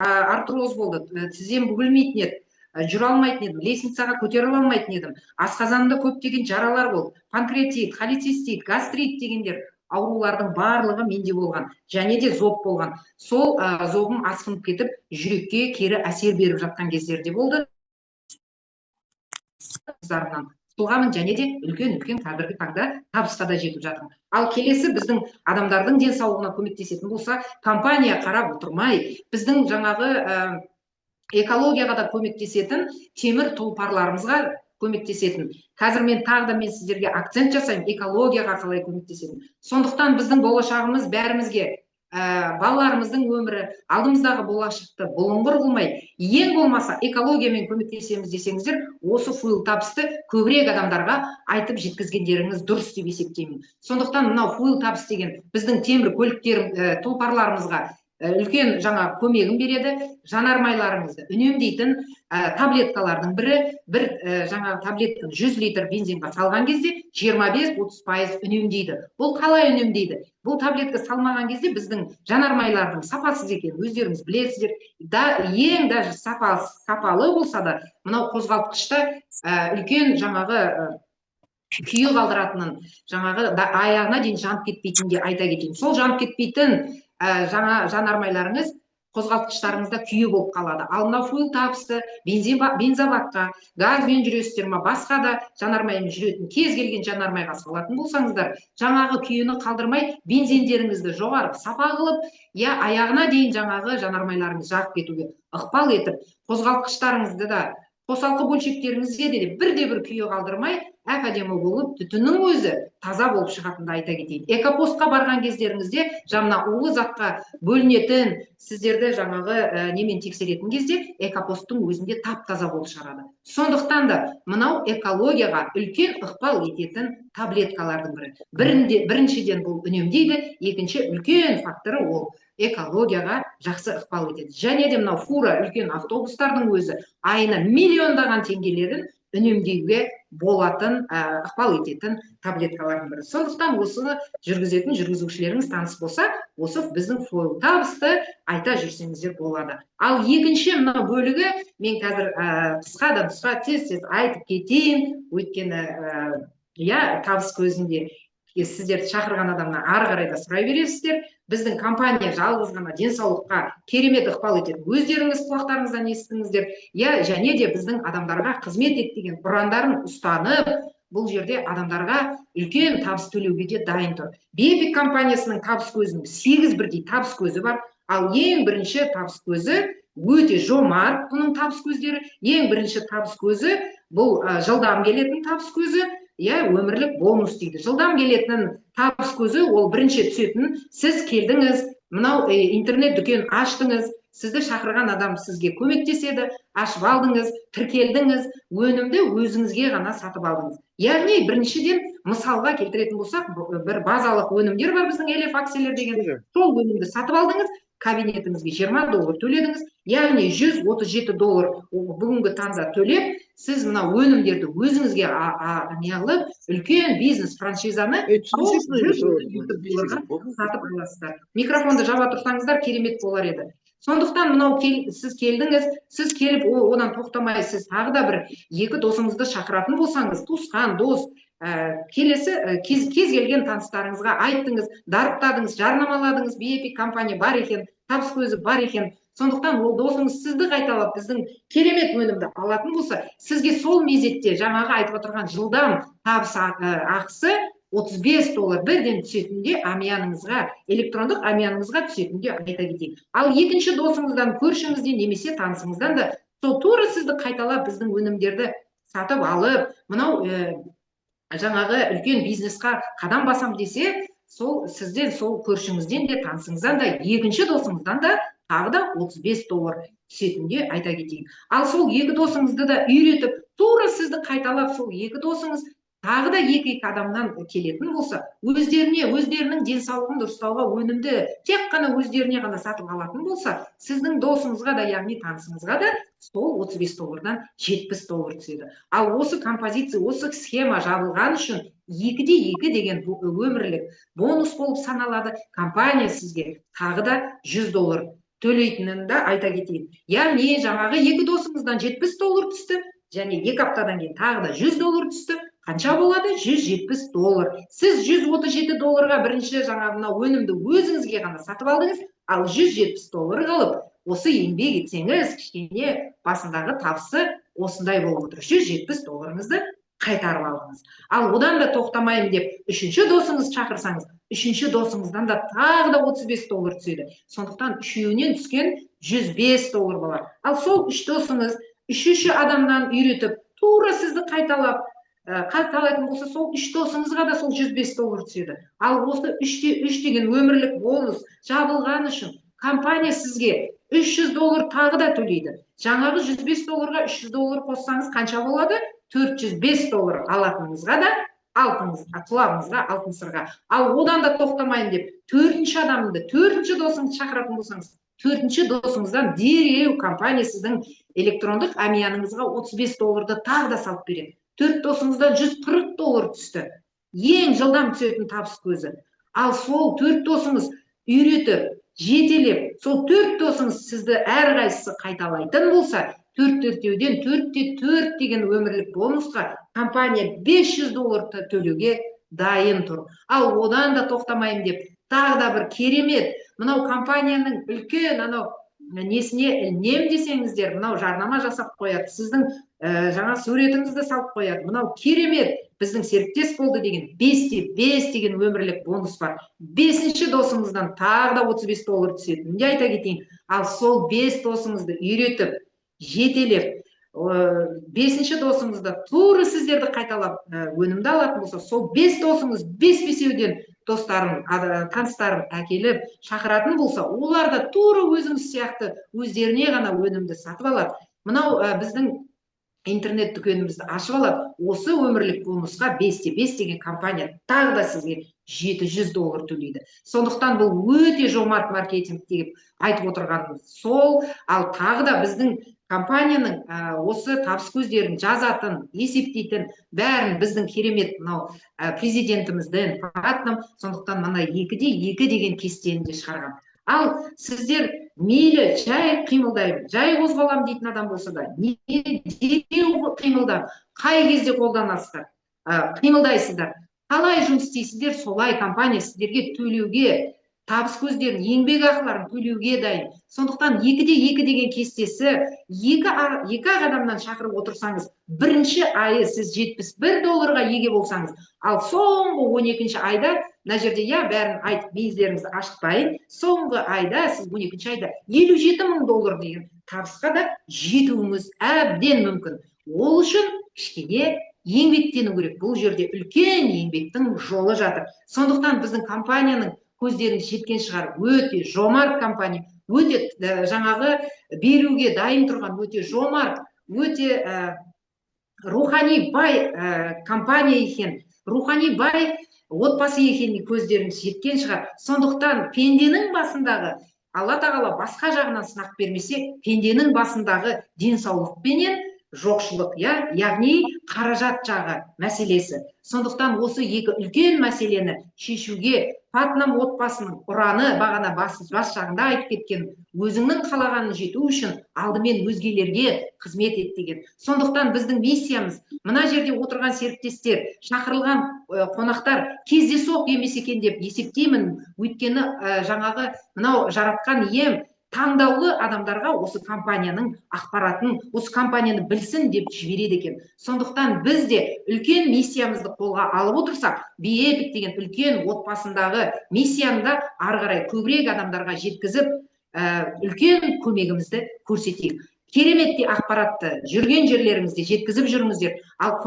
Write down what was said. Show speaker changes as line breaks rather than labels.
артроз болды, тізем бүгілмейтін еді, жүре алмайтын едім, лестницаға көтеріле алмайтын едім, асқазанымда көптеген жаралар болды, панкреатит, холецистит, гастрит дегендер аурулардың барлығы менде болған, және де зоб болған. Сол зобым асқынып кетіп, жүрекке кері әсер беріп жатқан кездерде болды. Тұлғамын, және де үлкен қазіргі таңда табысқа да жетіп жатырмын. Ал келесі біздің адамдардың денсаулығына көмектесетін болса, компания қарап отырмай, біздің жаңағы экологияға да көмектесетін темір тұлпарларымызға көмектесетін. Қазір мен тағы да сіздерге акцент жасаймын, экологияға қалай көмектесетін. Сондықтан біздің болашағымыз бәрімізге, балаларымыздың өмірі, алдымыздағы болашақты бұлыңғыр қылмай, ең болмаса экологиямен көмектесеміз десеңіздер, осы фуэл табысты көбірек адамдарға айтып жеткізгендеріңіз дұрыс деп есептеймін. Сондықтан мынау фуэл табыс деген біздің темір көліктер тұлпарларымызға үлкен жаңа көмегін береді. Жанармайларыңызды үнемдейтін таблеткалардың бір жаңа таблетканы 100 литр бензинға салған кезде 25-30% үнемдейді. Бұл қалай үнемдейді? Бұл таблетка салмаған кезде біздің жанармайлардың сапасыз екенін өздеріңіз білесіздер. Ең даже сапалы болса да, мынау қозғалтқышта үлкен жаңағы күйе қалдыратынын, жаңағы аяғына дейін жанып кетпейтінге айта кетейін. Сол жанып кетпейтін жаңа жанармайларыңыз қозғалтқыштарыңызда күйе болып қалады. Ал мына фуэл табысты бензобакқа, газбен жүресіздер ме, басқа да жанармаймен жүретін кез келген жанармайға салатын болсаңыздар, жаңағы күйені қалдырмай, бензиндеріңізді жоғары сапа қылып, аяғына дейін жаңағы жанармайларыңыз жағып кетуге ықпал етіп, қозғалтқыштарыңызды да, қосалқы бөлшектеріңізде де бірде-бір күйе қалдырмай, әдемі болып, түтіннің өзі таза болып шығатынды айта кетейін. Экопостқа барған кездеріңізде жаңа улы затқа бөлінетін сіздерді жаңағы немен тексеретін кезде экопосттың өзінде тап-таза болып шығарады. Сондықтан да мынау экологияға үлкен ықпал ететін таблеткалардың бірі. Біріншіден бұл үнемдейді, екінші үлкен факторы ол экологияға жақсы ықпал етеді. Және де мынау фура үлкен автобустардың өзі айына миллиондаған теңгелерін үнемдеуге болатын, ықпал ететін таблеткалардың бірі. Сондықтан осыны жүргізетін жүргізушілеріңіз таныс болса, осы біздің фуэл табысты айта жүрсеңіздер болады. Ал екінші мына бөлігі, мен қазір қысқа тез айтып кетейін, өйткені табыс көзінде сіздерді шақырған адамнан ары қарай да сұрай бересіздер. Біздің компания жалғыз ғана денсаулыққа керемет ықпал етеді. Өздеріңіз құлақтарыңыздан естіңіздер. Және де біздің адамдарға қызмет ет деген ұрандарын ұстанып, бұл жерде адамдарға үлкен табыс төлеуге де дайын тұр. Бепик компаниясының табыс көзінің 8 бірдей табыс көзі бар. Ал ең бірінші табыс көзі өте жомарт, бұның табыс көздері. Ең бірінші табыс көзі бұл жылдам келетін табыс көзі. Өмірлік бонус дейді. Жылдам келетін табыс көзі, ол бірінші түсетін, сіз келдіңіз, мынау интернет дүкен аштыңыз, сізді шақырған адам сізге көмектеседі, ашып алдыңыз, тіркелдіңіз, өнімді өзіңізге ғана сатып алдыңыз. Яғни біріншіден мысалға келтіретін болсақ, бір базалық өнімдер бар біздің LF акциялар деген. Сол өнімді сатып алдыңыз, кабинетіңізге $20 төледіңіз, яғни $137 бүгінгі таңда төлеп, сіз мына өнімдерді өзіңізге неғылып, үлкен бизнес франшизаны сатып аласыздар. Микрофонды жаба тұрсаңыздар керемет болар еді. Сондықтан мынау сіз келдіңіз, сіз келіп одан тоқтамай, сіз тағы да бір екі досыңызды шақыратын болсаңыз, туысқан дос, келесі кез келген таныстарыңызға айттыңыз, дарыптадыңыз, жарнамаладыңыз, Бепик компания бар екен, табыс көзі бар екен. Сондықтан ол досыңыз сізді қайталап біздің керемет өнімді алатын болса, сізге сол мезетте жаңағы айтып отырған жылдам табыс ақысы $35 бірден түсетінде электрондық әмияныңызға түсетінде айта кетейін. Ал екінші досыңыздан, көршіңізден, немесе танысыңыздан да сол тура сізді қайталап біздің өнімдерді сатып алып, мынау жаңағы үлкен бизнесқа қадам басам десе, сол сізден, сол көршіңізден де, танысыңыздан да, екінші досыңыздан да тағы да $35 түсетінде айта кетейін. Ал сол екі досыңызды да үйретіп, тура сізді қайталап сол екі досыңыз тағы да екі адамнан келетін болса, өздерінің денсаулығын дұрыстауға өнімді тек қана өздеріне ғана сатып алатын болса, сіздің досыңызға да, яғни танысыңызға да сол $35-дан $70 түседі. Ал осы композиция, осы схема жабылған үшін 2-2 деген өмірлік бонус болып саналады. Компания сізге тағы да $100 төлейтінін да айта кетейін. Яғни жаңағы екі досыңыздан $70 түсті, және 2 аптадан кейін тағы да $100 түсті. Қанша болады? $170. Сіз $137-ға бірінші жаңағы мына өнімді өзіңізге ғана сатып алдыңыз, ал $170 қалып, осы еңбек етсеңіз, кішкене басындағы табысы осындай болып отыр. $170-ыңызды қайтарып алдыңыз. Ал одан да тоқтамайын деп, үшінші досыңыз шақырсаңыз, үшінші досыңыздан да тағы да $35 түседі. Сондықтан үшеуінен түскен $105 болады. Ал сол үш досыңыз үшінші адамнан үйретіп, тура сізді қайталайтын болса, сол үш досыңызға да сол $105 түседі. Ал осы 3-те-3 деген өмірлік бонус жабылған үшін компания сізге $300 тағы да төлейді. Жаңағы $105-ға $300 қоссаңыз қанша болады? $405 алатыныңызға да құлағыңызға алтын сырға. Ал одан да тоқтамайын деп, төртінші адамды, төртінші досыңызды шақыратын болсаңыз, төртінші досыңыздан дереу компания сіздің электрондық әмияныңызға $35-ды тағы да салып береді. Төрт досыңыздан $140 түсті. Ең жылдам түсетін табыс көзі. Ал сол төрт досыңыз үйретіп, жетелеп, сол төрт досыңыз сізді әрқайсысы қайталайтын болса, төрттеуден 4-те-4 деген өмірлік бонусқа компания $500 төлеуге дайын тұр. Ал одан да тоқтамайын деп, тағы да бір керемет, мынау компанияның үлкен несіне ілінем десеңіздер, мынау жарнама жасап қояды, сіздің жаңа суретіңізді салып қояды. Мынау керемет, біздің серіктес болды деген 5-те-5 деген өмірлік бонус бар. Бесінші досыңыздан тағы да $35 түседі. Міне айта кетейін. Ал сол 5 досыңызды үйретіп, жетелеп, бесінші досыңызды тура сіздерді қайталап өнімді алатын болса, сол 5 досыңыз 5-5-еуден достарын, таныстарын әкеліп шақыратын болса, олар да тура өзіңіз сияқты өздеріне ғана өнімді сатып алады. Мынау біздің интернет дүкенімізді ашып алады. Осы өмірлік бонусқа 5-те-5 деген компания тағы да сізге $700 төлейді. Сондықтан бұл өте жомарт маркетинг деп айтып отырғанымыз сол. Ал тағы да біздің компанияның осы табыс көздерін жазатын, есептейтін бәрін біздің керемет мынау президентіміздің Патнам. Сондықтан мына 2-де-2 деген кестені де шығарған. Ал сіздер мейлі жай қимылдаймын, жай қозғалам дейтін адам болса да, дереу қимылдан, қай кезде қолданасыздар, қимылдайсыздар, қалай жұмыс істейсіздер, солай компания сіздерге төлеуге, табыс көздерін, еңбек ақыларын төлеуге дайын. Сондықтан 2-де-2 деген кестесі, екі адамнан шақырып отырсаңыз, бірінші айы сіз $71-ға еге болсаңыз, ал соңғы 12-ші айда, мына жерде бәрін айтып, бейіздеріңізді ашытпайын, соңғы айда, сіз 12-ші айда $57,000 деген табысқа да жетуіңіз әбден мүмкін. Ол үшін кішкене еңбектену керек. Бұл жерде үлкен еңбектің жолы жатыр. Сондықтан біздің компанияның көздерін жеткен шығар, өте жомарт компания, өте жаңағы беруге дайын тұрған, өте жомарт, өте рухани бай компания екен, рухани бай отбасы екеніне көздеріңіз жеткен шығар. Сондықтан пенденің басындағы, Алла тағала басқа жағынан сынақ бермесе, пенденің басындағы денсаулықпенен жоқшылық, яғни қаражат жағы мәселесі. Сондықтан осы екі үлкен мәселені шешуге Патнам отбасының ұраны бағана бас жағында айтып кеткен, өзіңнің қалағанын жету үшін алдымен өзгелерге қызмет ет деген. Сондықтан біздің миссиямыз, мына жерде отырған серіктестер, шақырылған қонақтар кездейсоқ емес екен деп есептеймін. Өйткені жаңағы мынау жаратқан ием таңдаулы адамдарға осы компанияның ақпаратын, осы компанияны білсін деп жібереді екен. Сондықтан біз де үлкен миссиямызды қолға алып отырсақ, Be-Epic деген үлкен отбасындағы миссияны да ары қарай көбірек адамдарға жеткізіп, үлкен көмегімізді көрсетейік. Кереметте ақпаратты жүрген жерлеріңізде жеткізіп жүріңіздер. Ал